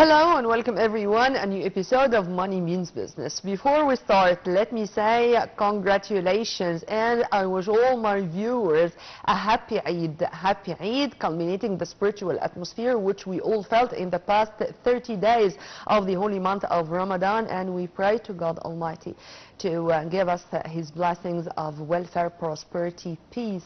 Hello and welcome everyone, a new episode of Money Means Business. Before we start, let me say congratulations and I wish all my viewers a happy Eid, culminating the spiritual atmosphere which we all felt in the past 30 days of the holy month of Ramadan, and we pray to God Almighty to give us His blessings of welfare, prosperity, peace,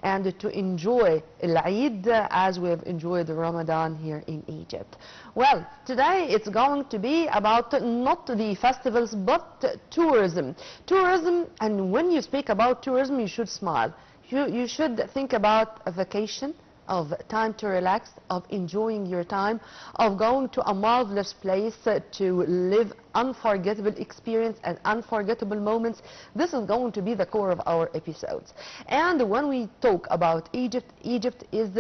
and to enjoy Eid as we have enjoyed Ramadan here in Egypt. Well, today it's going to be about not the festivals but tourism. Tourism, and when you speak about tourism, you should smile. You should think about a vacation, of time to relax, of enjoying your time, of going to a marvelous place to live unforgettable experience and unforgettable moments. This is going to be the core of our episodes. And when we talk about Egypt, Egypt is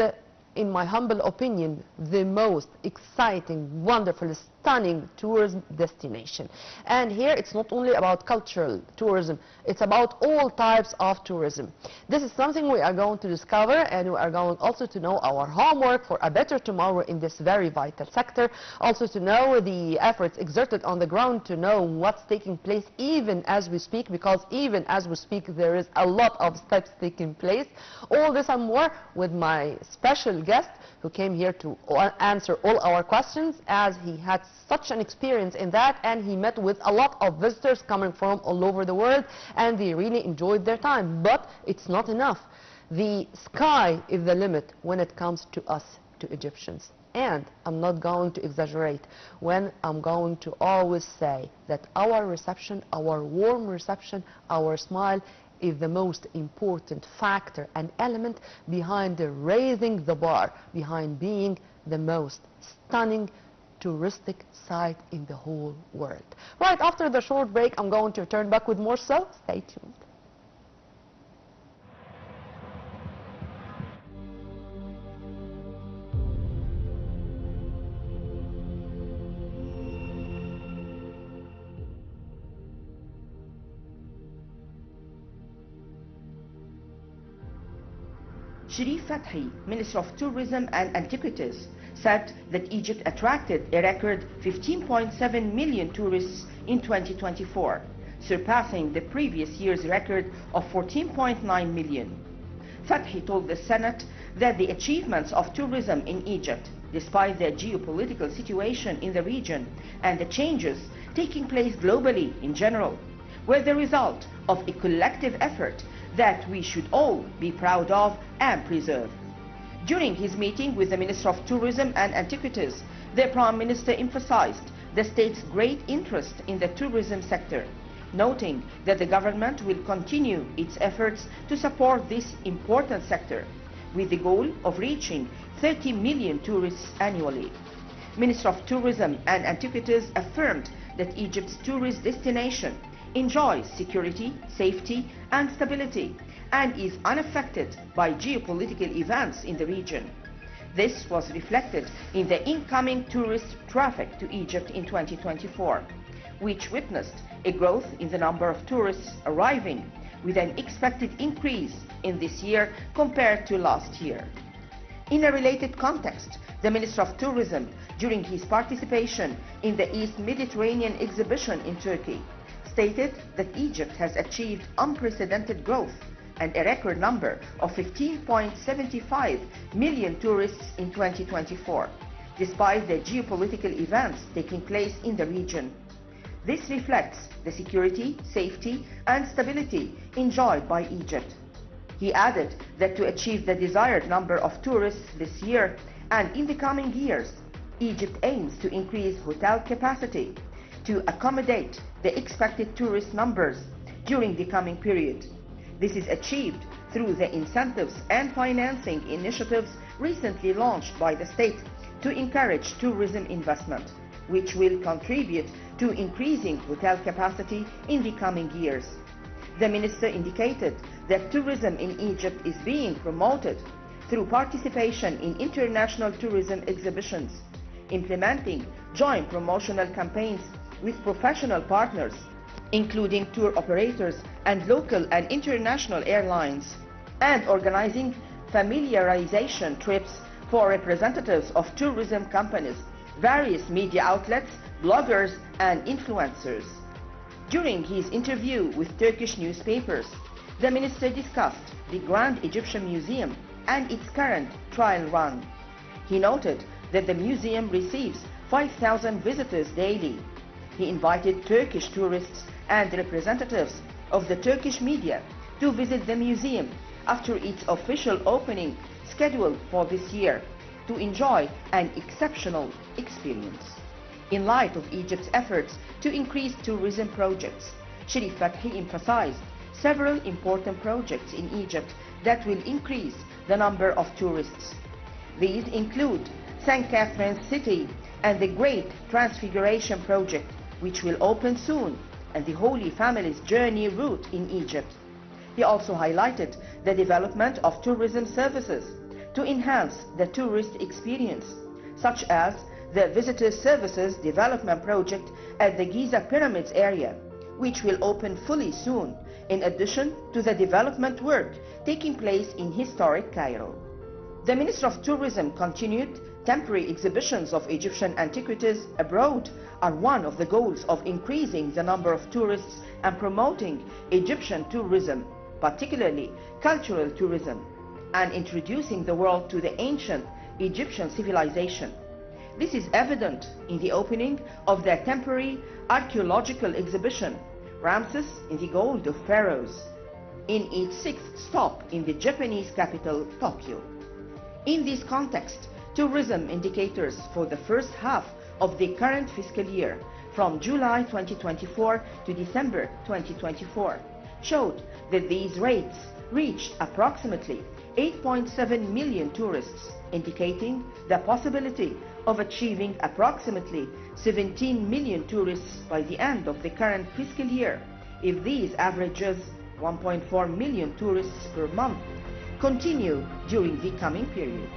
in my humble opinion, the most exciting, wonderful, stunning tourism destination. And here it's not only about cultural tourism, it's about all types of tourism. This is something we are going to discover, and we are going also to know our homework for a better tomorrow in this very vital sector. Also to know the efforts exerted on the ground, to know what's taking place even as we speak, because even as we speak there is a lot of steps taking place. All this and more with my special guest who came here to answer all our questions, as he had such an experience in that, and he met with a lot of visitors coming from all over the world, and they really enjoyed their time. But it's not enough. The sky is the limit when it comes to us, to Egyptians. And I'm not going to exaggerate when I'm going to always say that our reception, our warm reception, our smile is the most important factor and element behind raising the bar, behind being the most stunning touristic site in the whole world. Right after the short break, I'm going to return back with more, so stay tuned. Sharif Fathi, Minister of Tourism and Antiquities, said that Egypt attracted a record 15.7 million tourists in 2024, surpassing the previous year's record of 14.9 million. Fathi told the Senate that the achievements of tourism in Egypt, despite the geopolitical situation in the region and the changes taking place globally in general, were the result of a collective effort that we should all be proud of and preserve. During his meeting with the Minister of Tourism and Antiquities, the Prime Minister emphasized the state's great interest in the tourism sector, noting that the government will continue its efforts to support this important sector, with the goal of reaching 30 million tourists annually. Minister of Tourism and Antiquities affirmed that Egypt's tourist destination enjoys security, safety and stability, and is unaffected by geopolitical events in the region. This was reflected in the incoming tourist traffic to Egypt in 2024, which witnessed a growth in the number of tourists arriving, with an expected increase in this year compared to last year. In a related context, the Minister of Tourism, during his participation in the East Mediterranean exhibition in Turkey, stated that Egypt has achieved unprecedented growth and a record number of 15.75 million tourists in 2024, despite the geopolitical events taking place in the region. This reflects the security, safety and stability enjoyed by Egypt. He added that to achieve the desired number of tourists this year and in the coming years, Egypt aims to increase hotel capacity to accommodate the expected tourist numbers during the coming period. This is achieved through the incentives and financing initiatives recently launched by the state to encourage tourism investment, which will contribute to increasing hotel capacity in the coming years. The minister indicated that tourism in Egypt is being promoted through participation in international tourism exhibitions, implementing joint promotional campaigns with professional partners, including tour operators and local and international airlines, and organizing familiarization trips for representatives of tourism companies various media outlets, bloggers, and influencers. During his interview with Turkish newspapers, the minister discussed the Grand Egyptian Museum and its current trial run. He noted that the museum receives 5,000 visitors daily. He invited Turkish tourists and representatives of the Turkish media to visit the museum after its official opening scheduled for this year to enjoy an exceptional experience. In light of Egypt's efforts to increase tourism projects, Sharif Fathi emphasized several important projects in Egypt that will increase the number of tourists. These include St. Catherine's City and the Great Transfiguration Project, which will open soon, and the Holy Family's Journey route in Egypt. He also highlighted the development of tourism services to enhance the tourist experience, such as the Visitor Services Development Project at the Giza Pyramids area, which will open fully soon, in addition to the development work taking place in historic Cairo. The Minister of Tourism continued temporary exhibitions of Egyptian antiquities abroad are one of the goals of increasing the number of tourists and promoting Egyptian tourism, particularly cultural tourism, and introducing the world to the ancient Egyptian civilization. This is evident in the opening of the temporary archaeological exhibition, Ramses in the Gold of Pharaohs, in its sixth stop in the Japanese capital, Tokyo. In this context, tourism indicators for the first half of the current fiscal year, from July 2024 to December 2024, showed that these rates reached approximately 8.7 million tourists, indicating the possibility of achieving approximately 17 million tourists by the end of the current fiscal year, if these averages 1.4 million tourists per month continue during the coming period.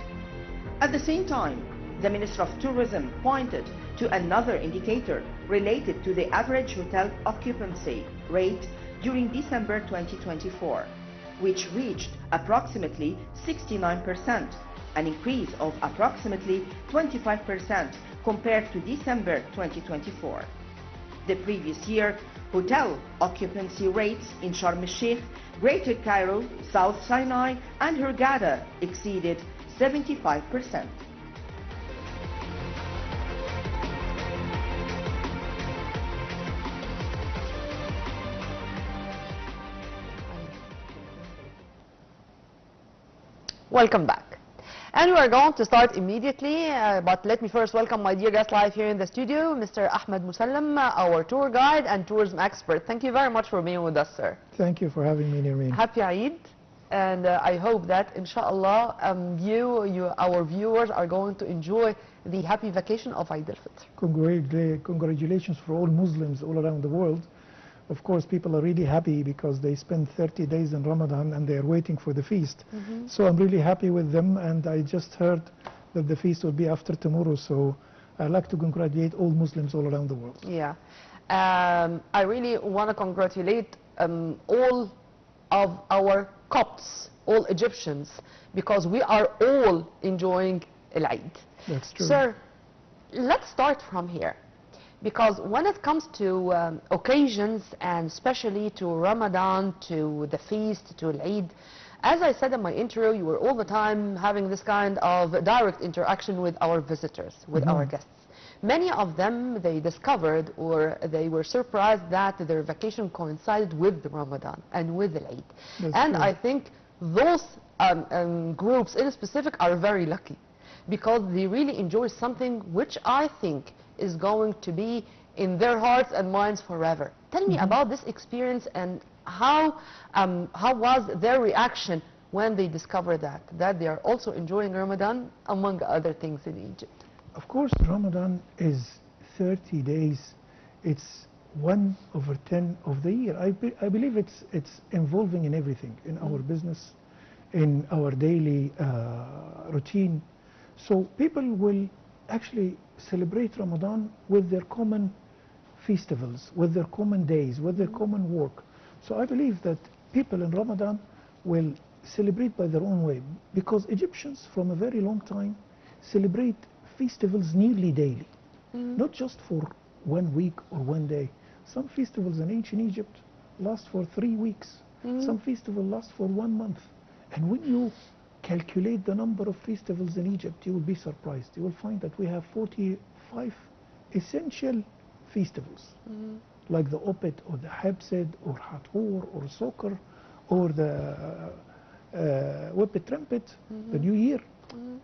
At the same time, the Minister of Tourism pointed to another indicator related to the average hotel occupancy rate during December 2024, which reached approximately 69%, an increase of approximately 25% compared to December 2024. The previous year, hotel occupancy rates in Sharm el-Sheikh, Greater Cairo, South Sinai, and Hurghada exceeded 75%. Welcome back. And we are going to start immediately, but let me first welcome my dear guest live here in the studio, Mr. Ahmed Musallam, our tour guide and tourism expert. Thank you very much for being with us, sir. Thank you for having me, Nirmeen. Happy Eid, and I hope that, inshallah, our viewers are going to enjoy the happy vacation of Eid al-Fitr. Congratulations for all Muslims all around the world. Of course, people are really happy because they spend 30 days in Ramadan and they are waiting for the feast. So I'm really happy with them, and I just heard that the feast will be after tomorrow, so I'd like to congratulate all Muslims all around the world. Yeah. I really want to congratulate all of our Copts, all Egyptians, because we are all enjoying Eid. That's true. Sir, let's start from here. Because when it comes to occasions, and especially to Ramadan, to the feast, to Eid, as I said in my intro, you were all the time having this kind of direct interaction with our visitors, with our guests. Many of them, they discovered or they were surprised that their vacation coincided with the Ramadan and with the Eid. And I think those groups in specific are very lucky, because they really enjoy something which I think is going to be in their hearts and minds forever. Tell me about this experience, and how was their reaction when they discovered that they are also enjoying Ramadan, among other things, in Egypt. Of course, Ramadan is 30 days. It's 1/10 of the year. I believe it's involving in everything, in our business, in our daily routine. So people will actually celebrate Ramadan with their common festivals, with their common days, with their common work. So I believe that people in Ramadan will celebrate by their own way, because Egyptians from a very long time celebrate festivals nearly daily, not just for 1 week or 1 day. Some festivals in ancient Egypt last for 3 weeks. Some festivals last for 1 month. And when you calculate the number of festivals in Egypt, you will be surprised. You will find that we have 45 essential festivals, like the Opet or the Habsid or Hathor or Soccer or the Whippet Trumpet, the New Year.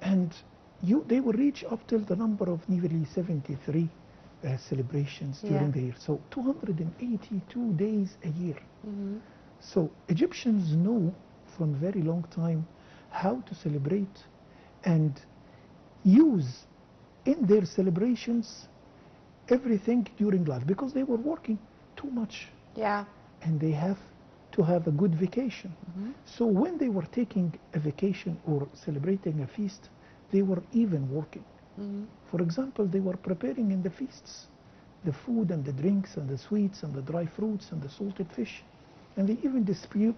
And they will reach up till the number of nearly 73 celebrations during the year. So 282 days a year. So Egyptians know from very long time how to celebrate and use in their celebrations everything during life, because they were working too much. Yeah. And they have to have a good vacation. So when they were taking a vacation or celebrating a feast, they were even working. For example, they were preparing in the feasts the food and the drinks and the sweets and the dry fruits and the salted fish. And they even distribute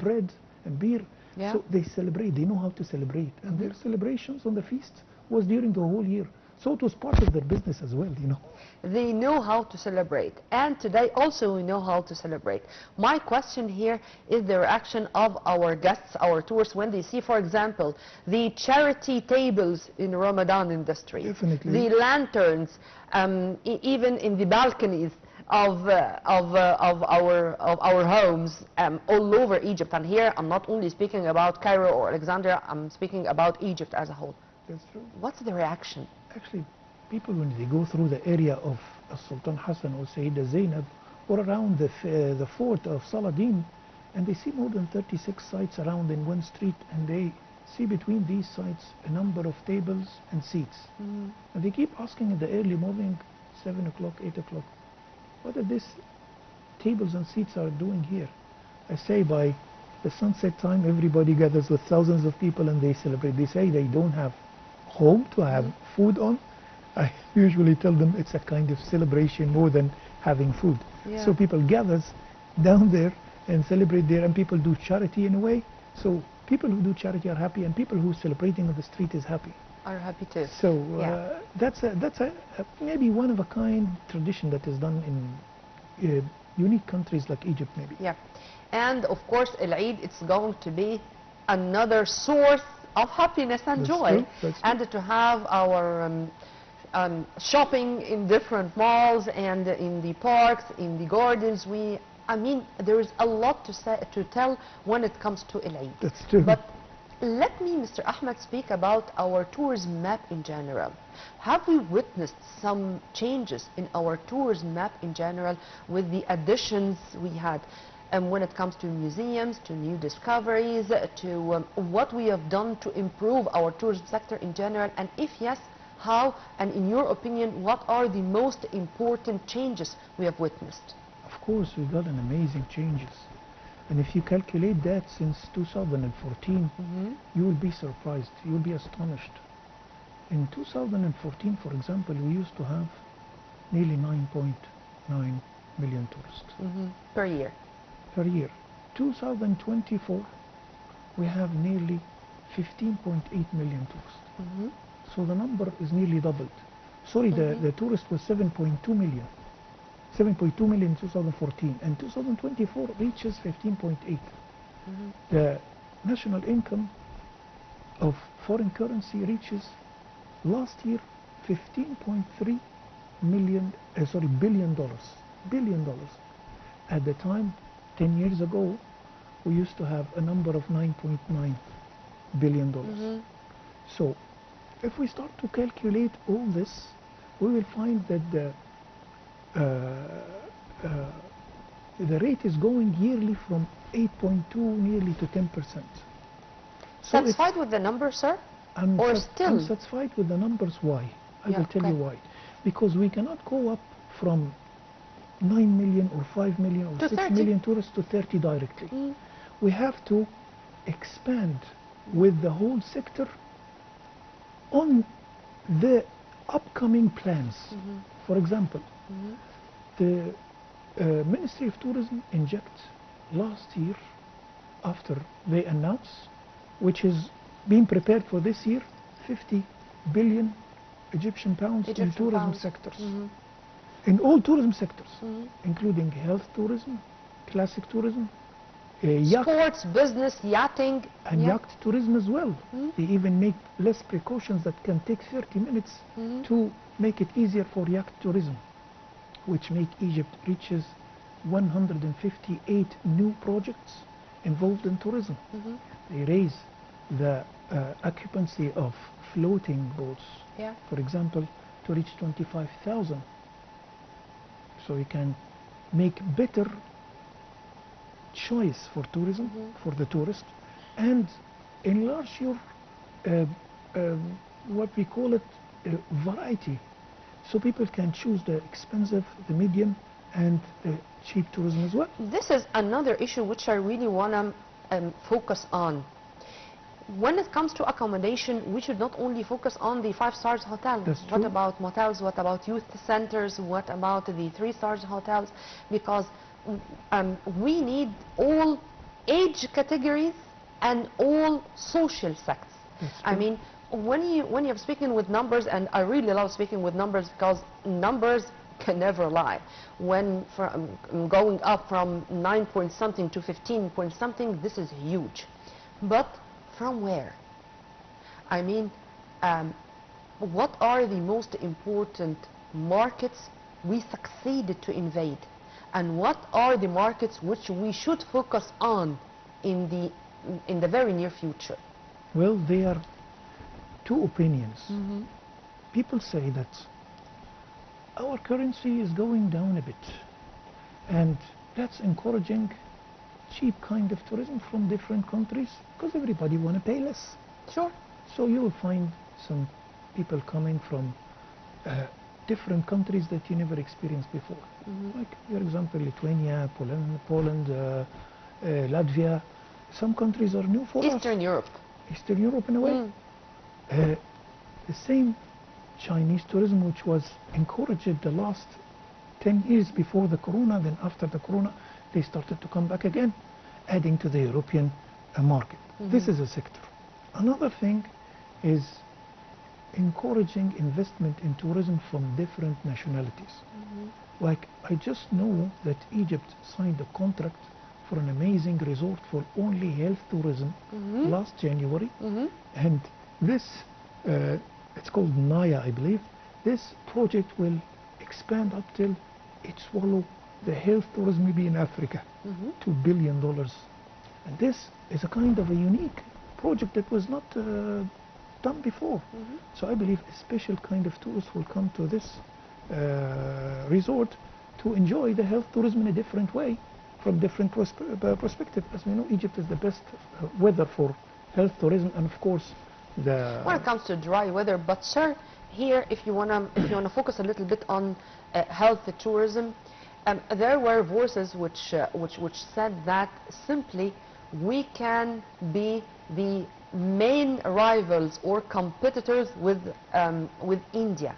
bread and beer. Yeah. So they celebrate, they know how to celebrate. And their celebrations on the feast was during the whole year. So it was part of their business as well, you know. They know how to celebrate, and today also we know how to celebrate. My question here is the reaction of our guests, our tourists, when they see, for example, the charity tables in Ramadan industry, Definitely. the lanterns, even in the balconies of our homes all over Egypt. And here I'm not only speaking about Cairo or Alexandria, I'm speaking about Egypt as a whole. That's true. What's the reaction? Actually, people when they go through the area of Sultan Hassan or Sayyida Zainab or around the fort of Saladin, and they see more than 36 sites around in one street, and they see between these sites a number of tables and seats. And they keep asking in the early morning, 7 o'clock, 8 o'clock, what are these tables and seats are doing here? I say by the sunset time, everybody gathers with thousands of people and they celebrate. They say they don't have home to have food on. I usually tell them it's a kind of celebration more than having food. Yeah. So people gathers down there and celebrate there, and people do charity in a way. So people who do charity are happy, and people who are celebrating on the street is happy. Are happy too. So Yeah. that's a maybe one of a kind tradition that is done in unique countries like Egypt, maybe. Yeah, and of course, Eid, it's going to be another source of happiness and That's joy, true, that's true. and to have our shopping in different malls and in the parks, in the gardens. I mean, there is a lot to tell when it comes to Eid. That's true. But let me, Mr. Ahmed, speak about our tourism map in general. Have we witnessed some changes in our tourism map in general with the additions we had? When it comes to museums, to new discoveries, to what we have done to improve our tourism sector in general, and if yes, how, and in your opinion, what are the most important changes we have witnessed? Of course, we got an amazing changes. And if you calculate that since 2014, you will be surprised, you will be astonished. In 2014, for example, we used to have nearly 9.9 million tourists. Per year. Per year. 2024, we have nearly 15.8 million tourists. So the number is nearly doubled. Sorry, the tourist was 7.2 million. 7.2 million in 2014, and 2024 reaches 15.8. The national income of foreign currency reaches last year 15.3 billion dollars. At the time, 10 years ago, we used to have a number of 9.9 billion dollars. So if we start to calculate all this, we will find that the rate is going yearly from 8.2 nearly to 10%. So Satisfied with the number, sir? I'm still? satisfied with the numbers. Why? I will tell you why. Because we cannot go up from 9 million or 5 million or to 6 30. million tourists to 30 directly. We have to expand with the whole sector on the upcoming plans. For example, the Ministry of Tourism inject last year, after they announced, which is being prepared for this year, 50 billion Egyptian pounds in Egyptian tourism pounds. sectors. Mhm. In all tourism sectors, Mhm. including health tourism, classic tourism, yacht Sports, business, yachting. and yeah. yacht tourism as well. Mhm. They even make less precautions that can take 30 minutes Mhm. to make it easier for yacht tourism, which make Egypt reaches 158 new projects involved in tourism. Mhm. They raise the occupancy of floating boats, Yeah. for example, to reach 25,000. So you can make better choice for tourism, for the tourist, and enlarge your what we call it variety, so people can choose the expensive, the medium, and the cheap tourism as well. This is another issue which I really want to focus on. When it comes to accommodation, we should not only focus on the 5-star hotel. That's What true. about motels? What about youth centers? What about the 3-star hotels? Because we need all age categories and all social sects. That's I true. mean, when you're speaking with numbers, and I really love speaking with numbers because numbers can never lie. When going up from 9 point something to 15 point something, this is huge. But from where? I mean, what are the most important markets we succeeded to invade? And what are the markets which we should focus on in the very near future? Well, there are two opinions. Mm-hmm. People say that our currency is going down a bit, and that's encouraging cheap kind of tourism from different countries because everybody want to pay less. Sure. So you will find some people coming from different countries that you never experienced before. Mm-hmm. Like, for example, Lithuania, Poland, Latvia. Some countries are new for us. Eastern Europe. Eastern Europe in a way. Mm. The same Chinese tourism which was encouraged the last 10 years before the corona, then after the corona they started to come back again, adding to the European market. This is a sector. Another thing is encouraging investment in tourism from different nationalities. Like, I just know that Egypt signed a contract for an amazing resort for only health tourism last January, and this it's called Naya, I believe. This project will expand up till it swallow the health tourism maybe in Africa, $2 billion. And this is a kind of a unique project that was not done before. So I believe a special kind of tourists will come to this resort to enjoy the health tourism in a different way, from different perspective. As we know, Egypt is the best weather for health tourism, and of course When it comes to dry weather, but sir, here if you wanna focus a little bit on health tourism, there were voices which said that simply we can be the main rivals or competitors with India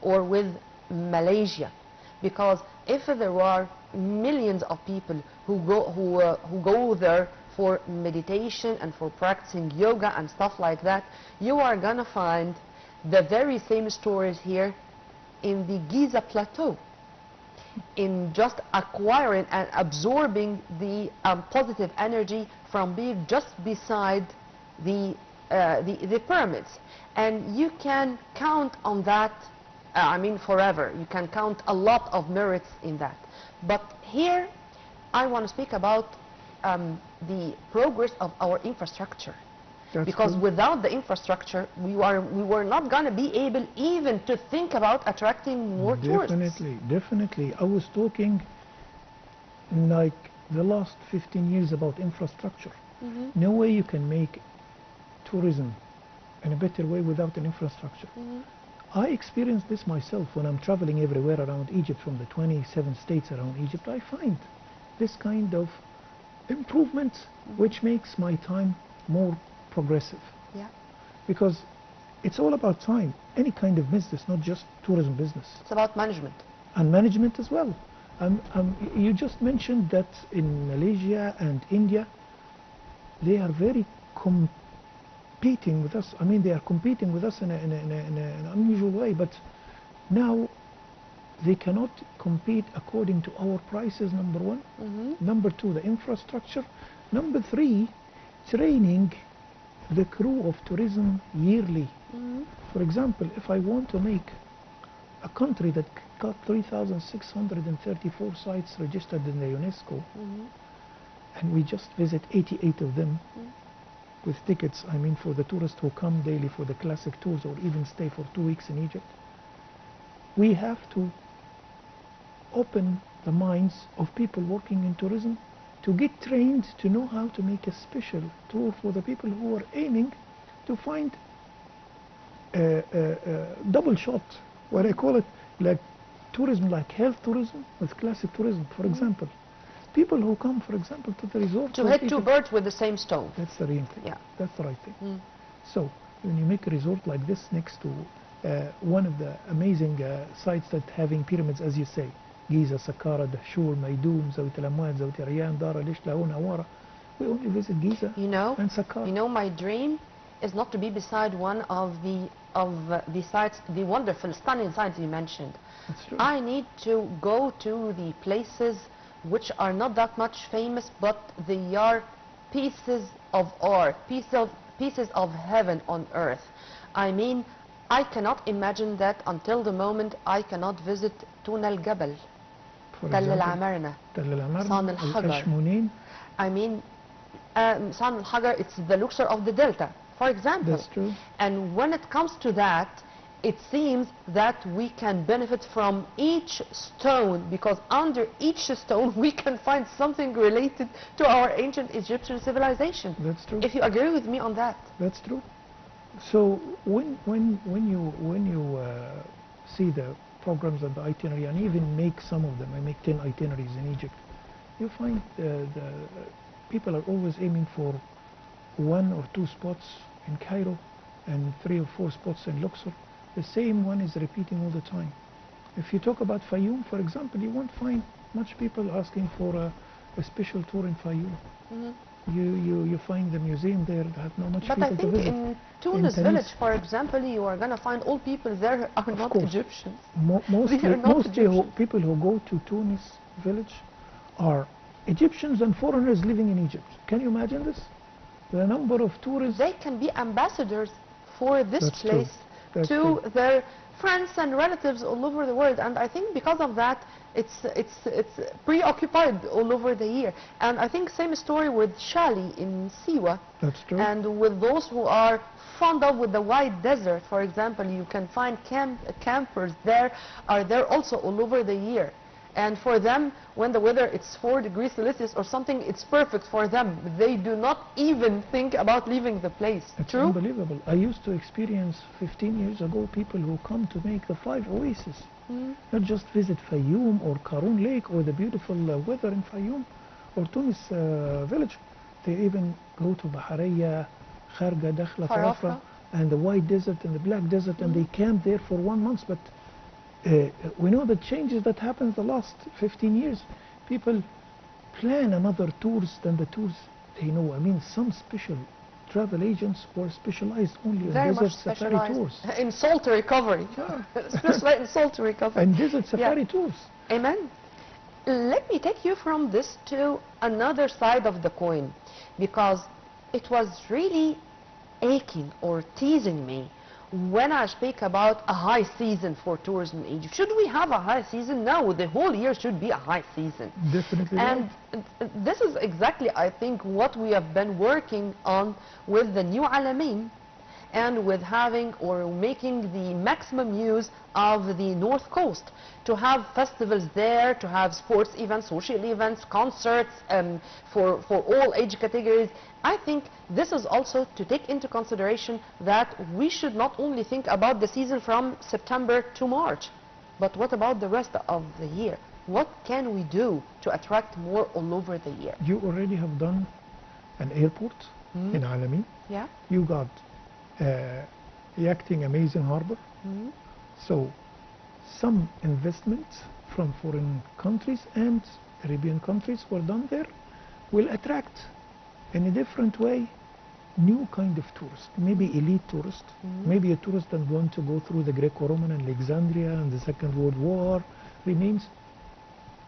or with Malaysia, because if there are millions of people who go there for meditation and for practicing yoga and stuff like that, you are gonna find the very same stories here in the Giza Plateau, in just acquiring and absorbing the positive energy from being just beside the pyramids. And you can count on that, I mean forever. You can count a lot of merits in that. But here I want to speak about the progress of our infrastructure. That's Because true. without the infrastructure, we were not going to be able even to think about attracting more tourists. Definitely. I was talking like the last 15 years about infrastructure. No way you can make tourism in a better way without an infrastructure. I experienced this myself when I'm traveling everywhere around Egypt, from the 27 states around Egypt. I find this kind of improvement which makes my time more progressive. Yeah. Because it's all about time. Any kind of business, not just tourism business. It's about management. And management as well. You just mentioned that in Malaysia and India, they are very competing with us. I mean, they are competing with us in an unusual way, but now they cannot compete according to our prices, number one. Number two, the infrastructure. Number three, training the crew of tourism yearly. For example, if I want to make a country that got 3,634 sites registered in the UNESCO, and we just visit 88 of them with tickets, I mean, for the tourists who come daily for the classic tours or even stay for 2 weeks in Egypt, we have to open the minds of people working in tourism to get trained to know how to make a special tour for the people who are aiming to find double shot, what I call it, like tourism, like health tourism with classic tourism. For example, people who come, for example, to the resort To hit two birds with the same stone. That's the real thing. Yeah. That's the right thing. So when you make a resort like this next to one of the amazing sites that having pyramids, as you say, Giza, Saqqara, Dahshur, Maydoum, Zawit al-Amwat, Zawit al-Riyan, Dara, Lish, Laun, Awara. We only visit Giza and Saqqara. You know, my dream is not to be beside one of the sites, the wonderful, stunning sites you mentioned. That's true. I need to go to the places which are not that much famous, but they are pieces of art, pieces of heaven on earth. I mean, I cannot imagine that until the moment I cannot visit Tuna al-Jabal, Tell al-Amarna, San al-Hajar. I mean, San al-Hajar, it's the Luxor of the Delta, for example. That's true. And when it comes to that, it seems that we can benefit from each stone, because under each stone we can find something related to our ancient Egyptian civilization. That's true. If you agree with me on that. That's true. So when you see the programs and the itinerary, and even make some of them, I make 10 itineraries in Egypt, you find the people are always aiming for 1 or 2 spots in Cairo and 3 or 4 spots in Luxor. The same one is repeating all the time. If you talk about Fayoum, for example, you won't find much people asking for a special tour in Fayoum. You find the museum there that have not much but people I to think visit. in Tunis village, for example, you are going to find all people there are not course. Egyptians. Mostly Egyptians. people who go to Tunis village are Egyptians and foreigners living in Egypt. Can you imagine this? The number of tourists. They can be ambassadors for this That's place true. That's to true. their friends and relatives all over the world, and I think because of that it's preoccupied all over the year. And I think same story with Shali in Siwa. That's true. And with those who are fond of with the white desert, for example, you can find campers there are there also all over the year. And for them, when the weather it's 4 degrees Celsius or something, it's perfect for them. They do not even think about leaving the place. It's True? unbelievable. I used to experience 15 years ago people who come to make the 5 oases. Not just visit Fayoum or Karun Lake or the beautiful weather in Fayoum or Tunis village. They even go to Bahariya, Kharga, Dakhla, Farafra, and the white desert and the black desert, and they camp there for 1 month. But we know the changes that happened the last 15 years. People plan another tours than the tours they know. I mean, some special travel agents were specialized only in Very desert much safari specialized tours. in salt recovery. Yeah. Specialized in salt recovery. And desert safari tours. Amen. Let me take you from this to another side of the coin, because it was really aching or teasing me when I speak about a high season for tourism in Egypt. Should we have a high season? No, the whole year should be a high season. Definitely. And this is exactly, I think, what we have been working on with the new Alamein, and with having or making the maximum use of the North Coast, to have festivals there, to have sports events, social events, concerts for all age categories. I think this is also to take into consideration that we should not only think about the season from September to March, but what about the rest of the year? What can we do to attract more all over the year? You already have done an airport in Alamein. Yeah. You got Yachting Amazing Harbor. So some investments from foreign countries and Arabian countries were done there, will attract in a different way new kind of tourist, maybe elite tourist, maybe a tourist that want to go through the Greco-Roman and Alexandria and the Second World War remains,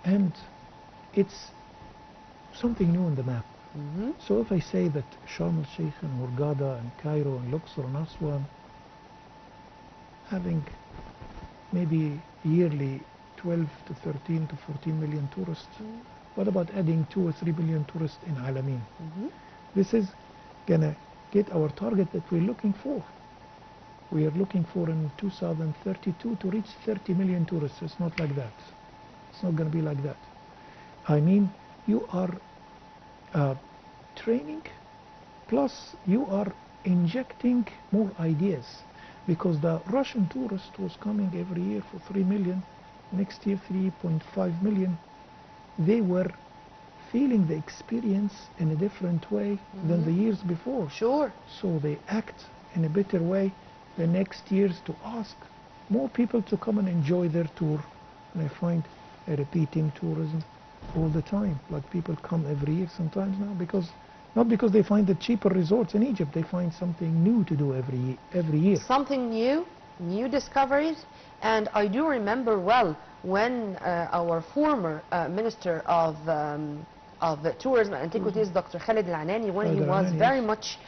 and it's something new on the map. So if I say that Sharm el-Sheikh and Hurghada and Cairo and Luxor and Aswan having maybe yearly 12 to 13 to 14 million tourists, what about adding 2 or 3 billion tourists in Alamein? This is gonna get our target that we're looking for. We are looking for in 2032 to reach 30 million tourists. It's not like that. It's not gonna be like that. I mean, you are training, plus you are injecting more ideas, because the Russian tourist was coming every year for 3 million, next year 3.5 million. They were feeling the experience in a different way than the years before. Sure. So they act in a better way the next years to ask more people to come and enjoy their tour. And I find a repeating tourism all the time. Like people come every year sometimes now, because not because they find the cheaper resorts in Egypt, they find something new to do every year. Something new, new discoveries. And I do remember well when our former Minister of Tourism and Antiquities, Dr. Khalid Al-Anani, when he was very much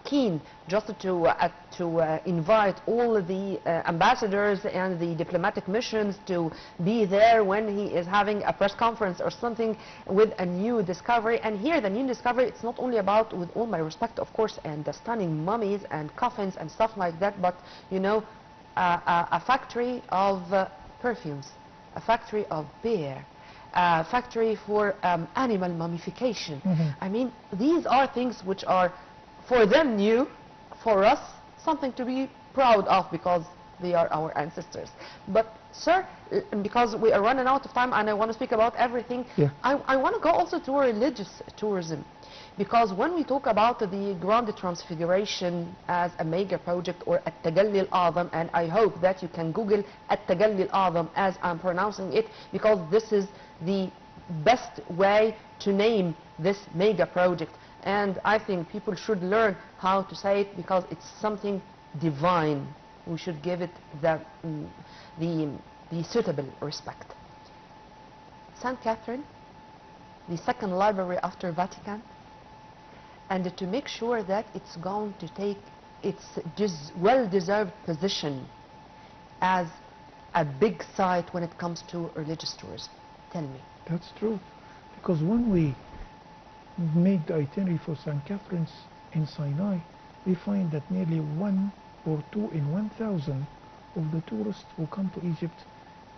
keen just to invite all the ambassadors and the diplomatic missions to be there when he is having a press conference or something with a new discovery. And here the new discovery, it's not only about, with all my respect of course, and the stunning mummies and coffins and stuff like that, but you know, a factory of perfumes, a factory of beer, a factory for animal mummification. I mean, these are things which are for them new, for us something to be proud of, because they are our ancestors. But sir, because we are running out of time and I want to speak about everything, I want to go also to religious tourism, because when we talk about the Grand Transfiguration as a mega project, or At-Tajalli Al-A'zam, and I hope that you can Google At-Tajalli Al-A'zam as I'm pronouncing it, because this is the best way to name this mega project. And I think people should learn how to say it, because it's something divine. We should give it the suitable respect. St. Catherine, the second library after Vatican, and to make sure that it's going to take its well-deserved position as a big site when it comes to religious tourism. Tell me. That's true, because when we made the itinerary for St. Catherine's in Sinai, we find that nearly 1 or 2 in 1,000 of the tourists who come to Egypt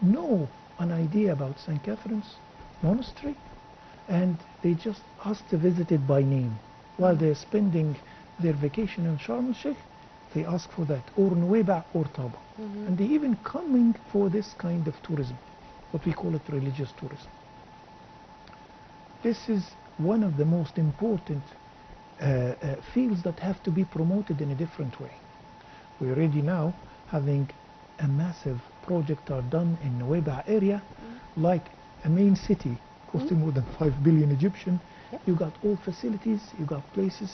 know an idea about St. Catherine's monastery, and they just ask to visit it by name. While they're spending their vacation in Sharm el-Sheikh, they ask for that, or Nuweiba or Taba. And they even coming for this kind of tourism, what we call it religious tourism. This is one of the most important fields that have to be promoted in a different way. We're already now having a massive project are done in Nuweiba area, like a main city costing more than 5 billion Egyptian. You got all facilities, you got places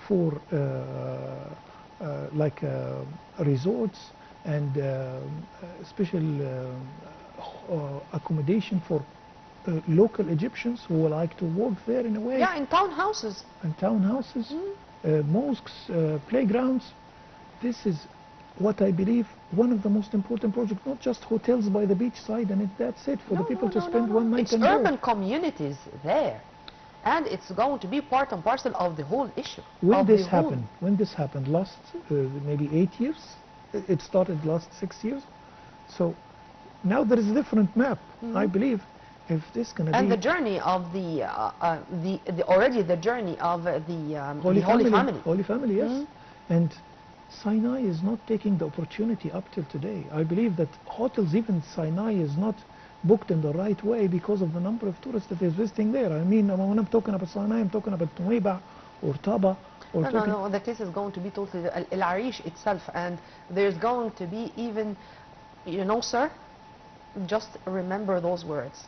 for like resorts and special accommodation for local Egyptians who would like to work there in a way. Yeah, in townhouses. And townhouses, mosques, playgrounds. This is what I believe one of the most important projects, not just hotels by the beachside and that's it, for the people to spend one night it's and urban go. communities there. And it's going to be part and parcel of the whole issue. When this happened last maybe 8 years, it started last 6 years. So now there is a different map. I believe if this going to be... And the journey of already the journey of the Holy Family. Holy Family, yes. And Sinai is not taking the opportunity up till today. I believe that hotels, even Sinai, is not booked in the right way because of the number of tourists that is visiting there. I mean, when I'm talking about Sinai, I'm talking about Nuweiba or Taba. Or no, the case is going to be totally El Arish itself, and there's going to be even, you know, sir, just remember those words.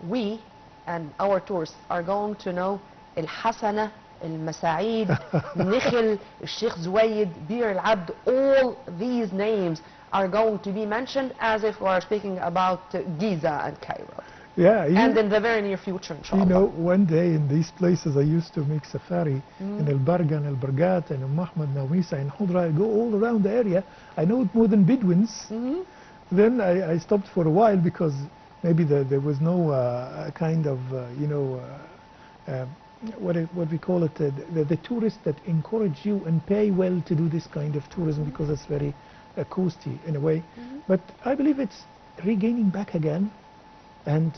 We and our tourists are going to know El Hasana المساعيد, نخل, الشيخ زويد, بير العبد, all these names are going to be mentioned as if we are speaking about Giza and Cairo. Yeah, And in the very near future, inshallah. you know, one day in these places I used to make safari in El Barga and El Bargat and Ahmed, Nawisa and Khudra. I go all around the area. I know it more than Bedouins. Then I stopped for a while because maybe there was no kind of, you know, what we call it, the tourists that encourage you and pay well to do this kind of tourism because it's very costly in a way. But I believe it's regaining back again. And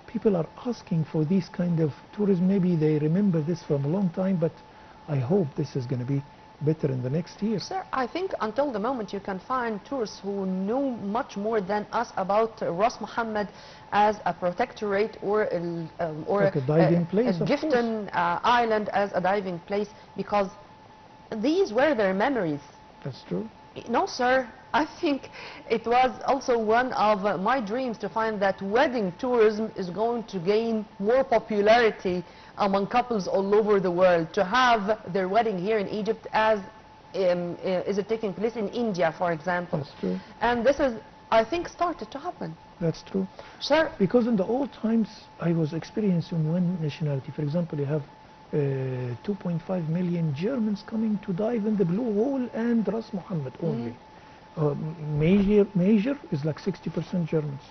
people are asking for this kind of tourism. Maybe they remember this from a long time, but I hope this is going to be better in the next year. Sir, I think until the moment you can find tourists who know much more than us about Ras Mohammed as a protectorate or Like a diving place, a of Gifton island as a diving place, because these were their memories. That's true. No, sir. I think it was also one of my dreams to find that wedding tourism is going to gain more popularity among couples all over the world, to have their wedding here in Egypt as is it taking place in India, for example. That's true. And this is, I think, started to happen. That's true. Sir, Because in the old times, I was experiencing one nationality. For example, you have 2.5 million Germans coming to dive in the Blue Hole and Ras Mohammed only. Major is like 60% Germans.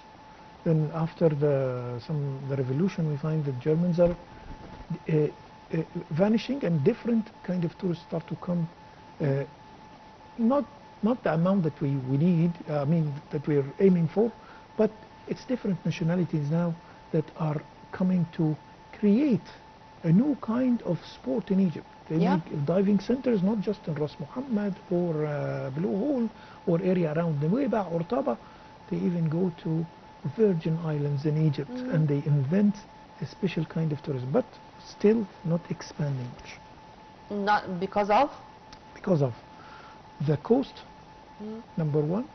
Then after the revolution, we find that Germans are vanishing and different kind of tourists start to come. Not the amount that we need, I mean that we're aiming for, but it's different nationalities now that are coming to create a new kind of sport in Egypt. They make diving centers not just in Ras Mohammed or Blue Hole or area around Nuweiba or Taba. They even go to Virgin Islands in Egypt and they invent a special kind of tourism, but still not expanding much. not because of? Because of the cost, number one,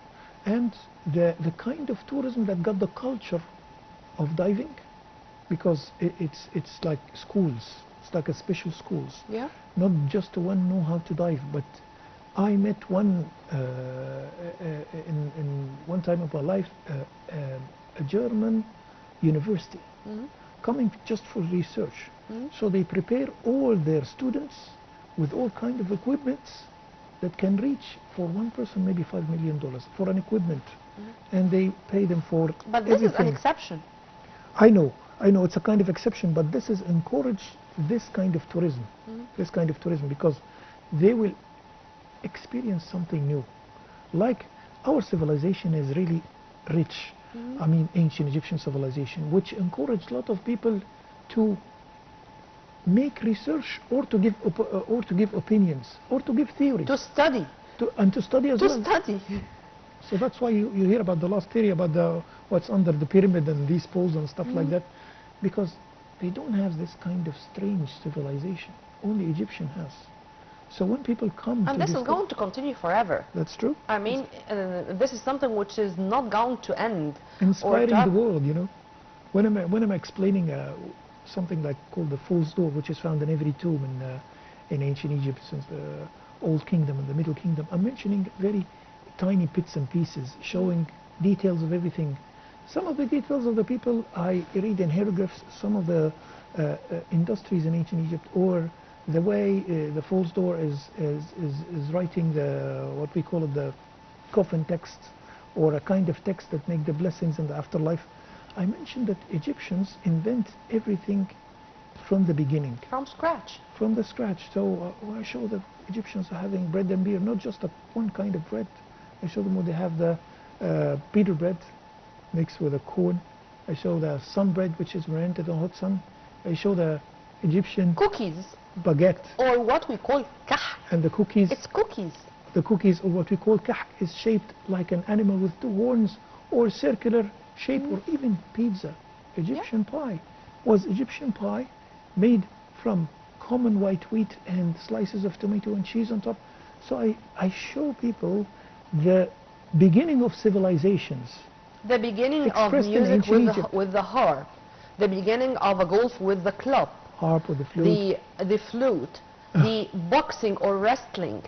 and the kind of tourism that got the culture of diving, because it's like schools. It's like a special schools. Yeah. Not just one know how to dive, but I met one in one time of my life, a German university coming just for research. So they prepare all their students with all kind of equipments that can reach for one person maybe $5 million for an equipment, and they pay them for But this everything. is an exception. I know it's a kind of exception, but this is encourage this kind of tourism, because they will experience something new. Like our civilization is really rich. I mean, ancient Egyptian civilization, which encouraged a lot of people to make research or to give opinions or to give theories To study. and to study as well. Study. So that's why you hear about the last theory about what's under the pyramid and these poles and stuff like that, because they don't have this kind of strange civilization. Only Egyptian has. So when people come And to this is going to continue forever. That's true. I mean, this is something which is not going to end. Inspiring or the world, you know. When I'm explaining something like called the Fool's Door, which is found in every tomb in ancient Egypt since the Old Kingdom and the Middle Kingdom, I'm mentioning very tiny bits and pieces, showing details of everything. Some of the details of the people I read in hieroglyphs, some of the industries in ancient Egypt, or the way the Fool's Door is writing what we call it, the coffin text, or a kind of text that make the blessings in the afterlife. I mentioned that Egyptians invent everything from the beginning. From scratch. From the scratch. So I show that Egyptians are having bread and beer, not just one kind of bread. I show them where they have the pita bread mixed with a corn. I show the sun bread, which is rendered in hot sun. I show the Egyptian Cookies. baguette. Or what we call kah. And the cookies. It's cookies. The cookies, or what we call kah, is shaped like an animal with two horns, or circular shape, or even pizza. Egyptian pie was Egyptian pie made from common white wheat and slices of tomato and cheese on top. So I show people the beginning of civilizations. The beginning of Expressed in music ancient Egypt. with the harp. The beginning of a golf with the club. harp or the flute. the flute, the boxing or wrestling.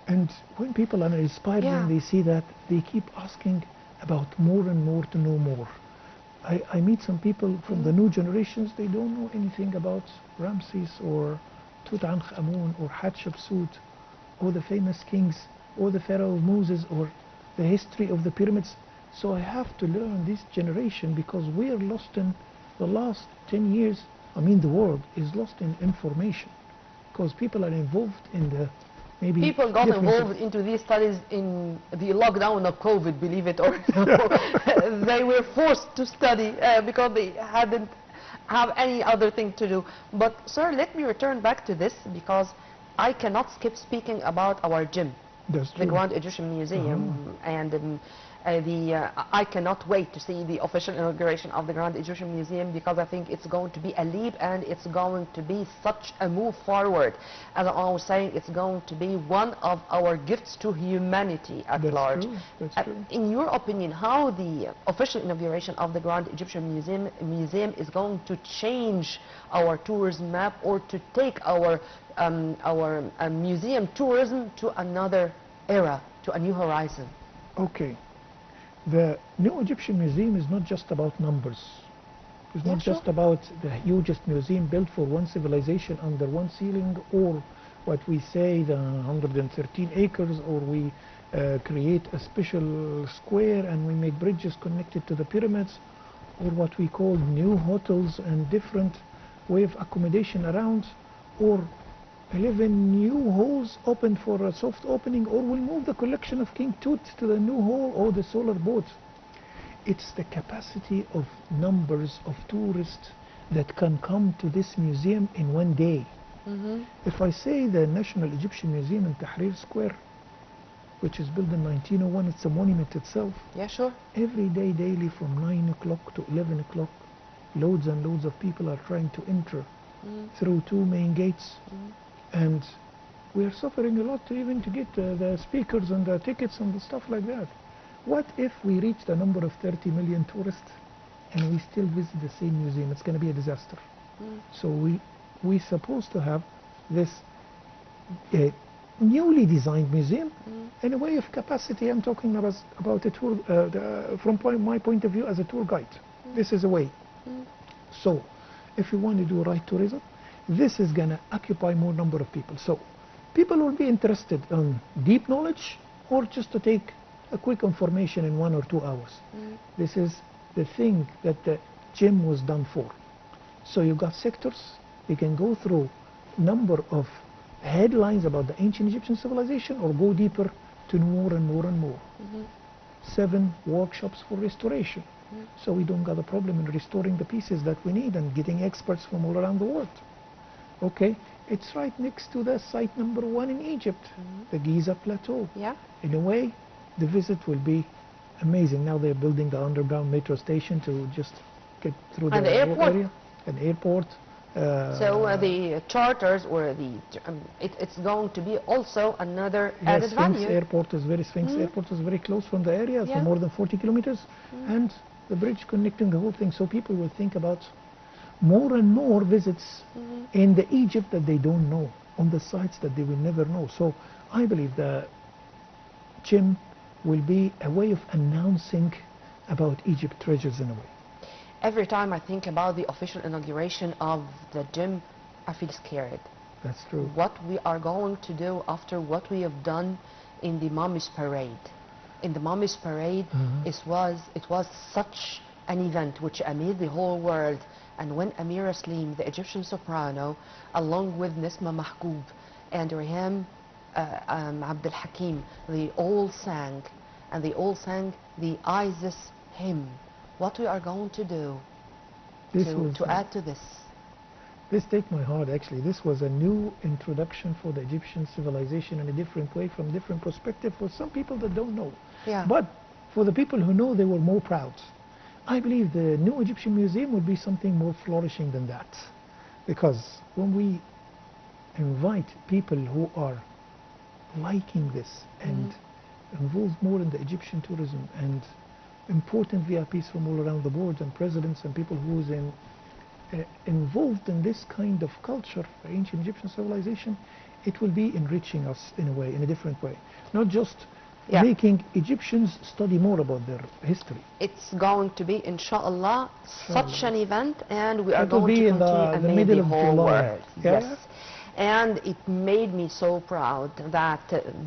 And when people are inspired, Yeah. when they see that, they keep asking about more and more to know more. I meet some people from the new generations, they don't know anything about Ramses or Tutankhamun or Hatshepsut or the famous kings or the Pharaoh of Moses or the history of the pyramids. So I have to learn this generation because we are lost in the last 10 years. I mean, the world is lost in information because people are involved in the maybe People got different- involved into these studies in the lockdown of COVID, believe it or not. They were forced to study because they hadn't have any other thing to do. But sir, let me return back to this because I cannot skip speaking about our gym, That's the true. Grand Egyptian Museum, and I cannot wait to see the official inauguration of the Grand Egyptian Museum because I think it's going to be a leap and it's going to be such a move forward. As I was saying, it's going to be one of our gifts to humanity at That's large. true. That's true. In your opinion, how the official inauguration of the Grand Egyptian Museum is going to change our tourism map or to take our museum tourism to another era, to a new horizon? Okay. The new Egyptian Museum is not just about numbers. It's Yeah, not sure. just about the hugest museum built for one civilization under one ceiling, or what we say the 113 acres, or we create a special square and we make bridges connected to the pyramids, or what we call new hotels and different way of accommodation around, or 11 new halls open for a soft opening, or we'll move the collection of King Tut to the new hall or the solar boat. It's the capacity of numbers of tourists that can come to this museum in one day. If I say the National Egyptian Museum in Tahrir Square, which is built in 1901, it's a monument itself. Yeah, sure. Every day, daily, from 9 o'clock to 11 o'clock, loads and loads of people are trying to enter through two main gates. And we are suffering a lot even to get the speakers and the tickets and the stuff like that. What if we reach the number of 30 million tourists and we still visit the same museum? It's going to be a disaster. So we're supposed to have this newly designed museum in a way of capacity. I'm talking about a tour, from my point of view as a tour guide. This is a way. So if you want to do right tourism, this is going to occupy more number of people. So people will be interested in deep knowledge or just to take a quick information in 1 or 2 hours. This is the thing that the gym was done for. So you got sectors, you can go through number of headlines about the ancient Egyptian civilization or go deeper to more and more and more. 7 workshops for restoration. So we don't got a problem in restoring the pieces that we need and getting experts from all around the world. Okay, it's right next to the site number 1 in Egypt, the Giza Plateau. Yeah. In a way, the visit will be amazing. Now they're building the underground metro station to just get through And the the whole airport. area. An airport. So the charters or it's going to be also another The added Sphinx value. Airport is very close from the area, Yeah. for more than 40 kilometers, and the bridge connecting the whole thing. So people will think about more and more visits in the Egypt that they don't know, on the sites that they will never know. So I believe the gym will be a way of announcing about Egypt treasures in a way. Every time I think about the official inauguration of the gym, I feel scared. That's true. What we are going to do after what we have done in the Mummies Parade. In the Mummies Parade, it was such an event which amazed the whole world. And when Amira Slim, the Egyptian soprano, along with Nisma Mahgoub and Riham Abdel Hakim, they all sang, and they all sang the Isis hymn. What we are going to do to add to this? This take my heart actually. This was a new introduction for the Egyptian civilization in a different way, from different perspective for some people that don't know. Yeah. But for the people who know, they were more proud. I believe the new Egyptian museum would be something more flourishing than that. Because when we invite people who are liking this and involved more in the Egyptian tourism and important VIPs from all around the board and presidents and people who's in involved in this kind of culture, ancient Egyptian civilization, it will be enriching us in a way, in a different way. Not just Yeah. making Egyptians study more about their history. It's going to be, inshallah, such an event, and we are It will going be to in continue the and make middle the of whole July. world. Yeah. Yes. And it made me so proud that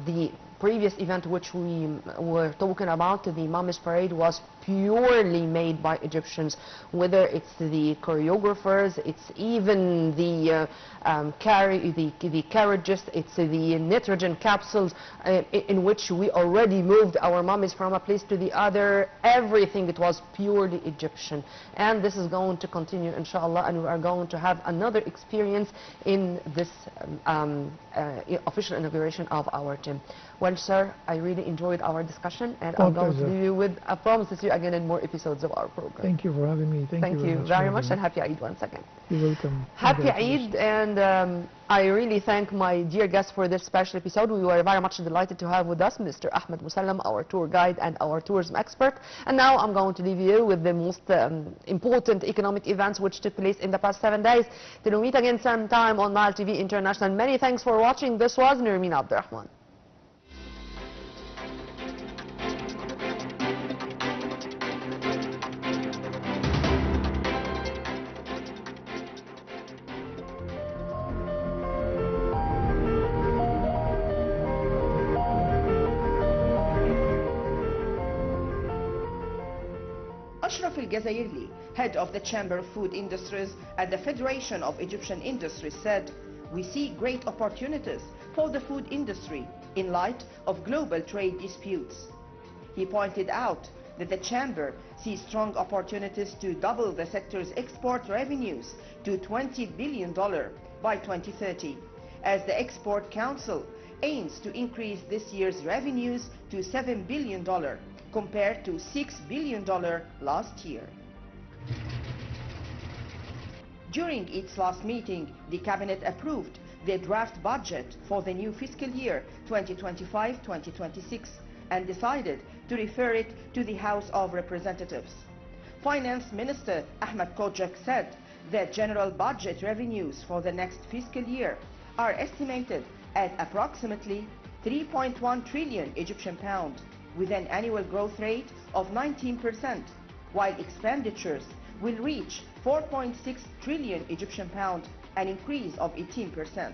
the previous event which we were talking about, the Mummies Parade, was purely made by Egyptians, whether it's the choreographers, it's even the carriages, it's the nitrogen capsules in which we already moved our mummies from a place to the other. Everything, it was purely Egyptian. And this is going to continue, inshallah, and we are going to have another experience in this official inauguration of our gym. Well, sir, I really enjoyed our discussion, and I'm going to leave you with a promise to see you again in more episodes of our program. Thank you for having me. Thank you very much, and happy Eid once again. You're welcome. Happy Eid, and I really thank my dear guests for this special episode. We were very much delighted to have with us Mr. Ahmed Musallam, our tour guide and our tourism expert. And now I'm going to leave you with the most important economic events which took place in the past 7 days. Till we meet again sometime on Nile TV International. Many thanks for watching. This was Nurmeen Abdurrahman. Al-Jazairli, head of the Chamber of Food Industries at the Federation of Egyptian Industries, said, "We see great opportunities for the food industry in light of global trade disputes." He pointed out that the Chamber sees strong opportunities to double the sector's export revenues to $20 billion by 2030, as the Export Council aims to increase this year's revenues to $7 billion compared to $6 billion last year. During its last meeting, the Cabinet approved the draft budget for the new fiscal year 2025-2026 and decided to refer it to the House of Representatives. Finance Minister Ahmed said that general budget revenues for the next fiscal year are estimated at approximately 3.1 trillion Egyptian pounds, with an annual growth rate of 19%, while expenditures will reach 4.6 trillion Egyptian pounds, an increase of 18%,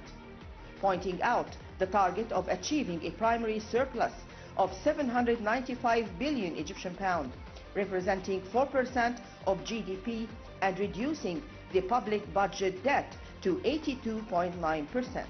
pointing out the target of achieving a primary surplus of 795 billion Egyptian pounds, representing 4% of GDP, and reducing the public budget debt to 82.9%.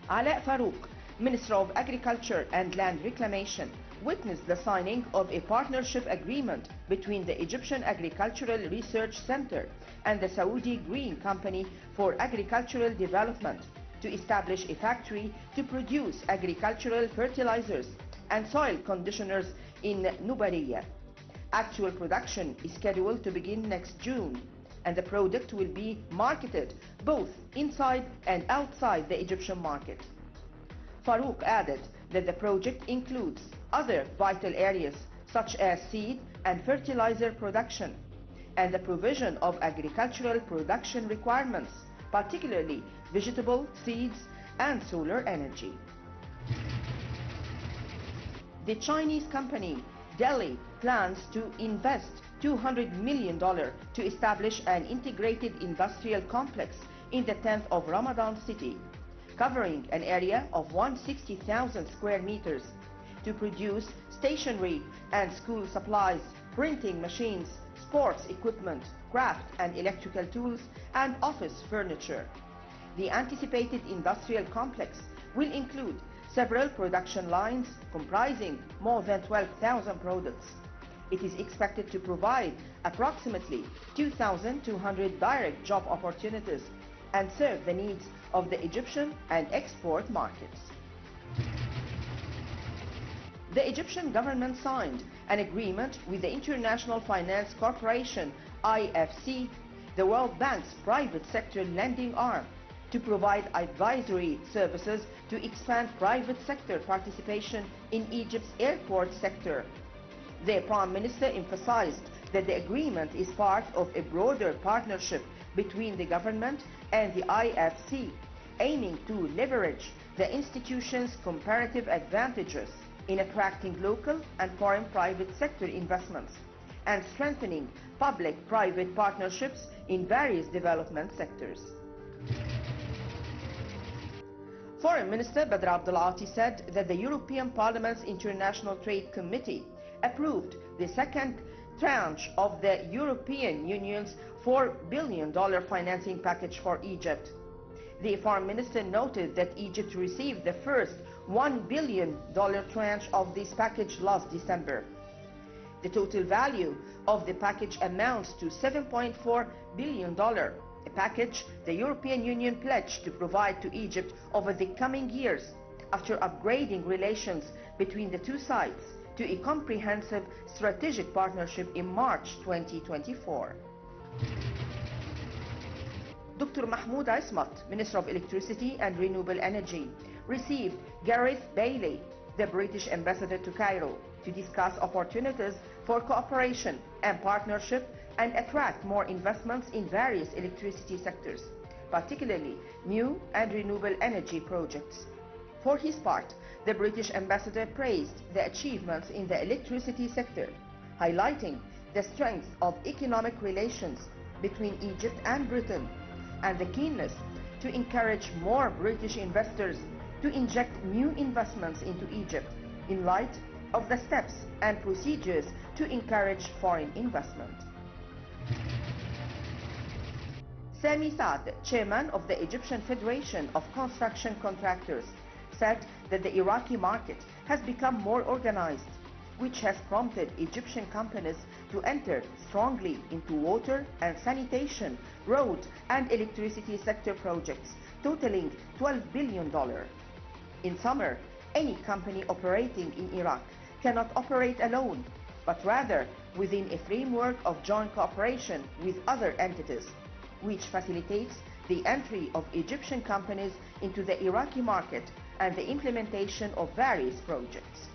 Ala Farouk, Minister of Agriculture and Land Reclamation, witnessed the signing of a partnership agreement between the Egyptian Agricultural Research Center and the Saudi Green Company for Agricultural Development to establish a factory to produce agricultural fertilizers and soil conditioners in Nubariya. Actual production is scheduled to begin next June, and the product will be marketed both inside and outside the Egyptian market. Farouk added that the project includes other vital areas such as seed and fertilizer production and the provision of agricultural production requirements, particularly vegetable seeds and solar energy. The Chinese company Delhi plans to invest $200 million to establish an integrated industrial complex in the 10th of Ramadan city, covering an area of 160,000 square meters, to produce stationery and school supplies, printing machines, sports equipment, craft and electrical tools, and office furniture. The anticipated industrial complex will include several production lines comprising more than 12,000 products. It is expected to provide approximately 2,200 direct job opportunities and serve the needs of the Egyptian and export markets. The Egyptian government signed an agreement with the International Finance Corporation, IFC, the World Bank's private sector lending arm, to provide advisory services to expand private sector participation in Egypt's airport sector. The Prime Minister emphasized that the agreement is part of a broader partnership between the government and the IFC, aiming to leverage the institution's comparative advantages in attracting local and foreign private sector investments and strengthening public-private partnerships in various development sectors. Foreign Minister Badr Abdulati said that the European Parliament's International Trade Committee approved the second tranche of the European Union's $4 billion financing package for Egypt. The Foreign Minister noted that Egypt received the first $1 billion tranche of this package last December. The total value of the package amounts to $7.4 billion, a package the European Union pledged to provide to Egypt over the coming years after upgrading relations between the two sides to a comprehensive strategic partnership in March 2024. Dr. Mahmoud Ismat, Minister of Electricity and Renewable Energy, received Gareth Bailey, the British ambassador to Cairo, to discuss opportunities for cooperation and partnership and attract more investments in various electricity sectors, particularly new and renewable energy projects. For his part, the British ambassador praised the achievements in the electricity sector, highlighting the strength of economic relations between Egypt and Britain and the keenness to encourage more British investors to inject new investments into Egypt in light of the steps and procedures to encourage foreign investment. Sami Saad, chairman of the Egyptian Federation of Construction Contractors, said that the Iraqi market has become more organized, which has prompted Egyptian companies to enter strongly into water and sanitation, road and electricity sector projects totaling $12 billion. In summer, any company operating in Iraq cannot operate alone, but rather within a framework of joint cooperation with other entities, which facilitates the entry of Egyptian companies into the Iraqi market and the implementation of various projects.